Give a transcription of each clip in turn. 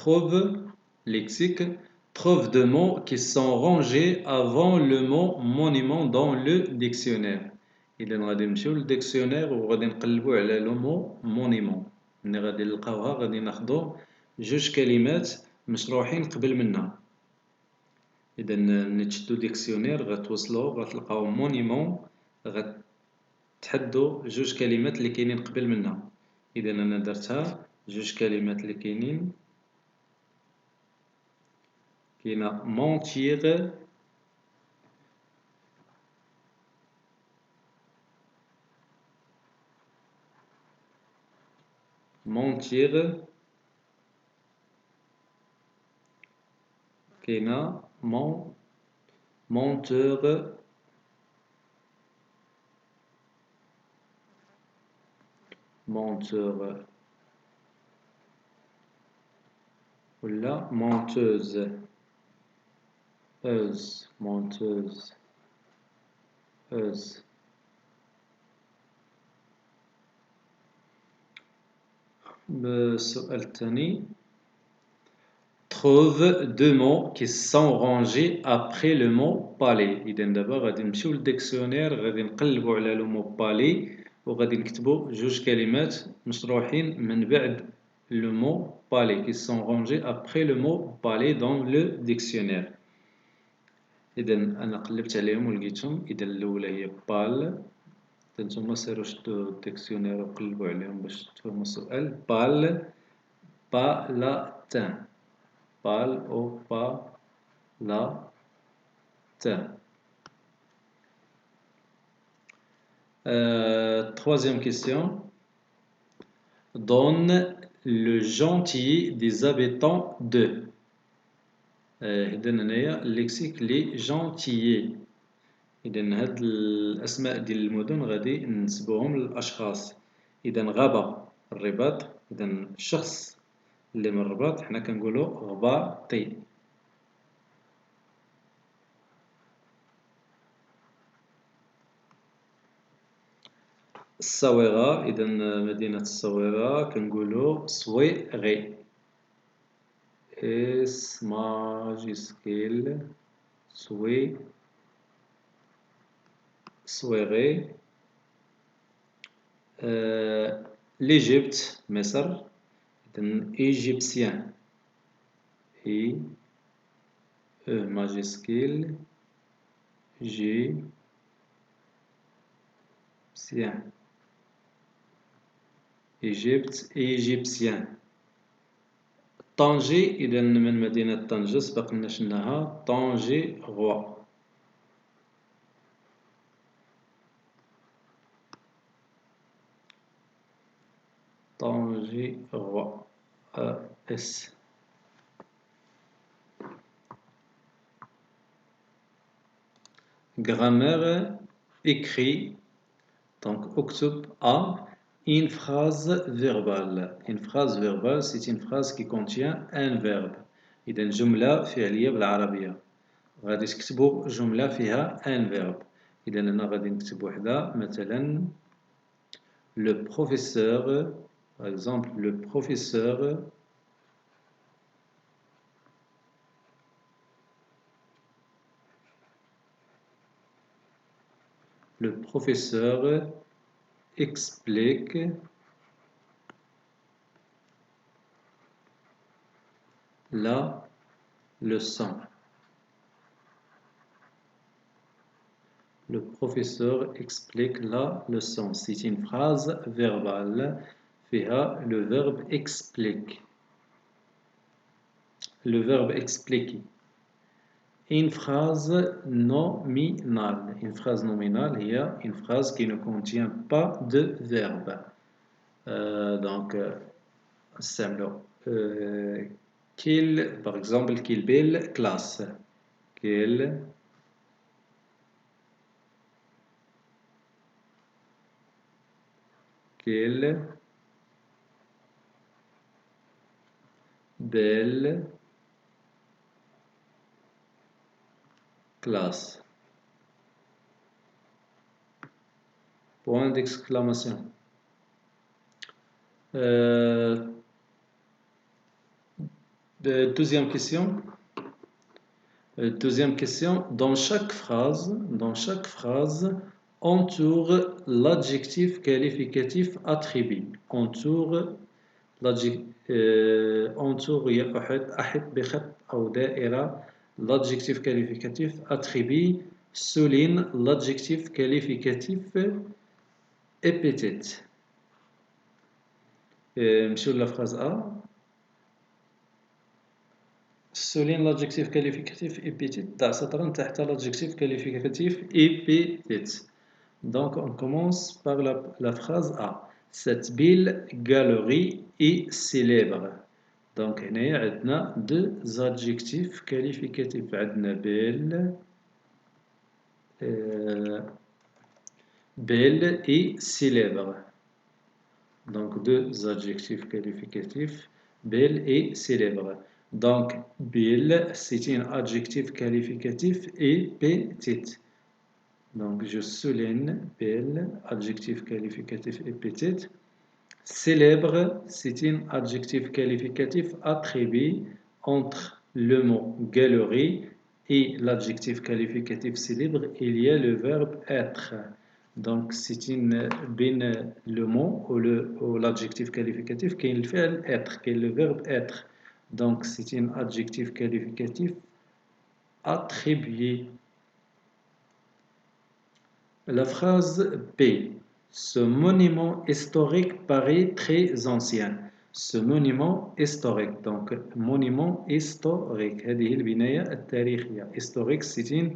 trouve, lexique, trouve deux mots qui sont rangés avant le mot monument dans le dictionnaire. إذا غادي نمشيو للديكسيونير وغادي نقلبو على لو مو مونيمون. ملي غادي نلقاوها غادي ناخدو جوج كلمات مشروحين قبل منها. إذا ملي تشدو ديكسيونير غتوصلو غتلقاو مونيمون غتحدو جوج كلمات اللي كاينين قبل منها. إذا أنا درتها جوج كلمات اللي كاينين كاينة مونتيغ mentir كاينة menteur ولا menteuse menteuse السؤال الثاني trouve deux mots qui sont rangés après le mot palais. إذا دابا غادي نمشيو للديكسيونير غادي نقلبو على لو مو بالي وغادي نكتبو جوج كلمات مشروحين من بعد le mot palais qui sont rangés après le mot palais dans le dictionnaire. إذا أنا قلبت عليهم ولقيتهم. إذا الأولى هي بال. نتوما سيروا شدوا الديكسيونير وقلبوا عليهم باش تفهموا السؤال. بال بالاتان بال أو بالاتان. Troisième question. Donne le gentil des habitants de. إذا هنايا الليكسيك لي جونتيي. إذا هاد الأسماء ديال المدن غادي ننسبوهم للأشخاص. إذا غابة الرباط. إذا الشخص اللي من الرباط حنا كنقولو غباطي. الصويغة. إذا مدينة الصويغة كنقولو صويغي. اس ماجيسكيل صويغي. ليجيبت مصر. إذا إيجيبسيان إي ماجيسكيل جي بسيان إيجيبت إيجيبسيان. طنجي. إذا من مدينة طنجة سبق لنا شناها طنجي غوا. طنجي غوا اس. Grammaire écrit. Donc اكتب A une phrase verbale. Une phrase verbale c'est une phrase qui contient un verbe. إذا جملة فعلية بالعربية غادي تكتبوا جملة فيها un verbe. إذا أنا غادي نكتب وحدة مثلا le professeur. Par exemple le professeur explique la leçon. Le professeur explique la leçon. C'est une phrase verbale فيها le verbe explique. Le verbe expliquer. Une phrase nominale. Une phrase nominale هي une phrase qui ne contient pas de verbe. Donc, simple. Par exemple, quelle belle classe. Quelle belle classe. Point d'exclamation. Deuxième question. Deuxième question. Dans chaque phrase, entoure l'adjectif qualificatif attribué. Entoure يا أحد بخط أو دائرة. L'adjectif qualificatif attribué souligne l'adjectif qualificatif épithète. Sur la phrase A. Souligne l'adjectif qualificatif épithète. ضع سطرا تحت l'adjectif qualificatif épithète. Donc on commence par la phrase A. Cette belle galerie est célèbre. Donc هنا عندنا deux adjectifs qualificatifs. عندنا belle et célèbre. Donc deux adjectifs qualificatifs, belle et célèbre. Donc belle, c'est un adjectif qualificatif épithète. Donc je souligne belle, adjectif qualificatif épithète. Célèbre, c'est un adjectif qualificatif attribué entre le mot galerie et l'adjectif qualificatif célèbre. Il y a le verbe être. Donc c'est une بين le mot ou l'adjectif qualificatif qui est le verbe être, qui est le verbe être. Donc c'est un adjectif qualificatif attribué. La phrase B. Ce monument historique paraît très ancien. Ce monument historique. Donc monument historique. هذه البناية التاريخية. Historique, c'est un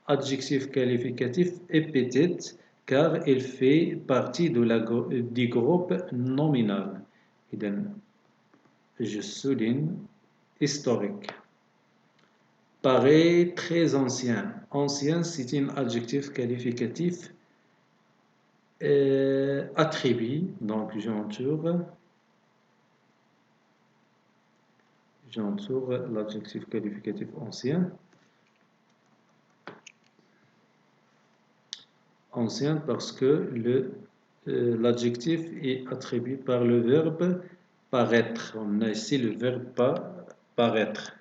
adjectif qualificatif épithète car il fait partie du groupe nominal. Je souligne historique. Paraît très ancien. Ancien, c'est un adjectif qualificatif attribué. Donc j'entoure l'adjectif qualificatif ancien. Ancien parce que l'adjectif est attribué par le verbe paraître. On a ici le verbe paraître.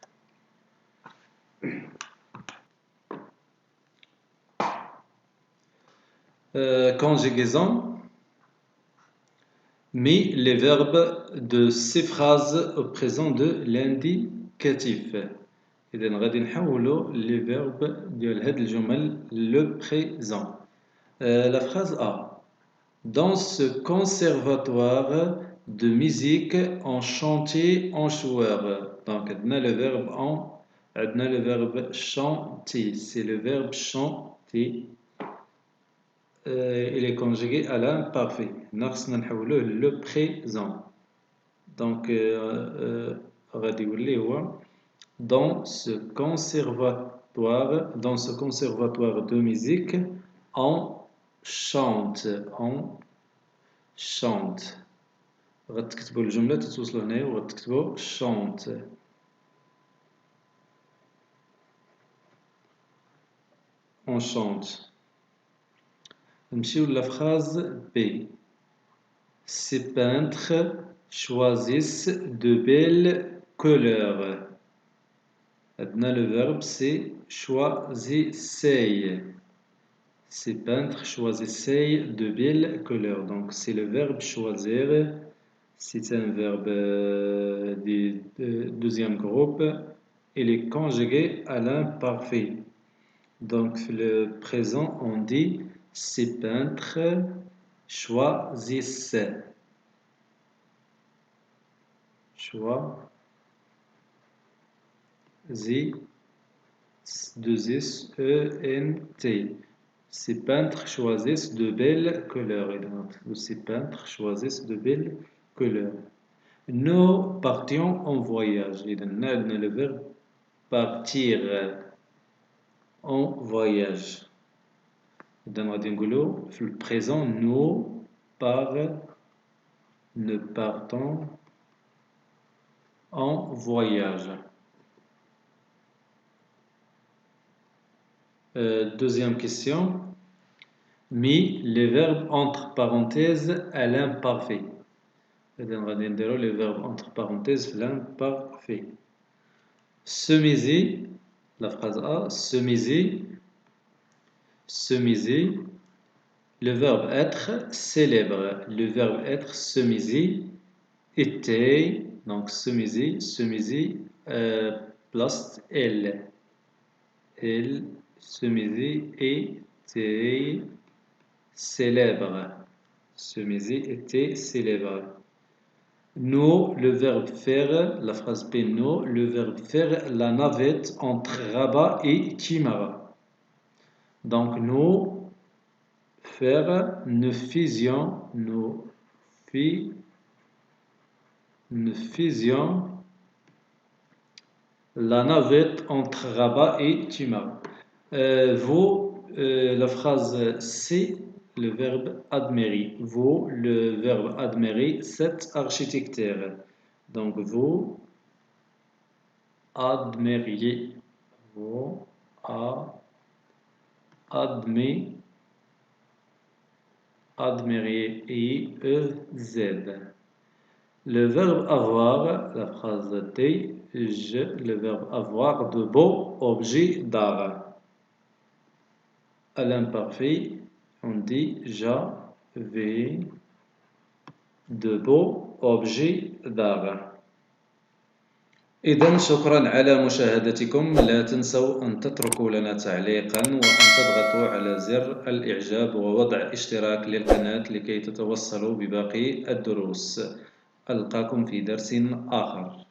Conjugaison. Mais les verbes de ces phrases au présent de l'indicatif. إذا غادي نحولوا les verbes ديال هاد الجمل le présent. La phrase A. Dans ce conservatoire de musique on chantait en joueur. Donc عندنا le verbe chanter. C'est le verbe chanter. Il est conjugué à l'imparfait. Nous خصنا نحولوه le présent. Donc غادي يولي هو dans ce conservatoire de musique on chante. غتكتبوا الجملة تتوصلوا هنايا وغتكتبوا chante. On chante. نمشيو la phrase B. Ces peintres choisissent de belles couleurs. Maintenant le verbe c'est choisissez. Ces peintres choisissaient de belles couleurs. Donc c'est le verbe choisir. C'est un verbe du deuxième groupe. Il est conjugué à l'imparfait. Donc le présent on dit ces peintres choisissent. Choisissent. Ces peintres choisissent de belles couleurs. Ces peintres choisissent de belles couleurs. Nous partions en voyage. Le verbe partir en voyage. Le présent nous partons en voyage. Deuxième question. Mis les verbes entre parenthèses à l'imparfait. Les verbes entre parenthèses l'imparfait. Semiser, la phrase A, semiser, semiser. Le verbe être célèbre. Le verbe être semiser était, donc semiser, semiser, place L. L, semiser était célèbre. Semiser était célèbre. Nous, le verbe faire, la phrase B, nous, le verbe faire la navette entre Rabat et Timara. Donc, nous, faire, nous faisions, nous faisions la navette entre Rabat et Timara. La phrase C, le verbe admirer. Vous, le verbe admirer cette architecture. Donc, vous admiriez. Vous admiriez. I-E-Z. Le verbe avoir, la phrase T, le verbe avoir de beaux objets d'art. À l'imparfait, on dit j'avais de beaux objets d'art. إذن شكرا على مشاهدتكم. لا تنسوا أن تتركوا لنا تعليقا وأن تضغطوا على زر الإعجاب ووضع اشتراك للقناة لكي تتوصلوا بباقي الدروس. ألقاكم في درس آخر.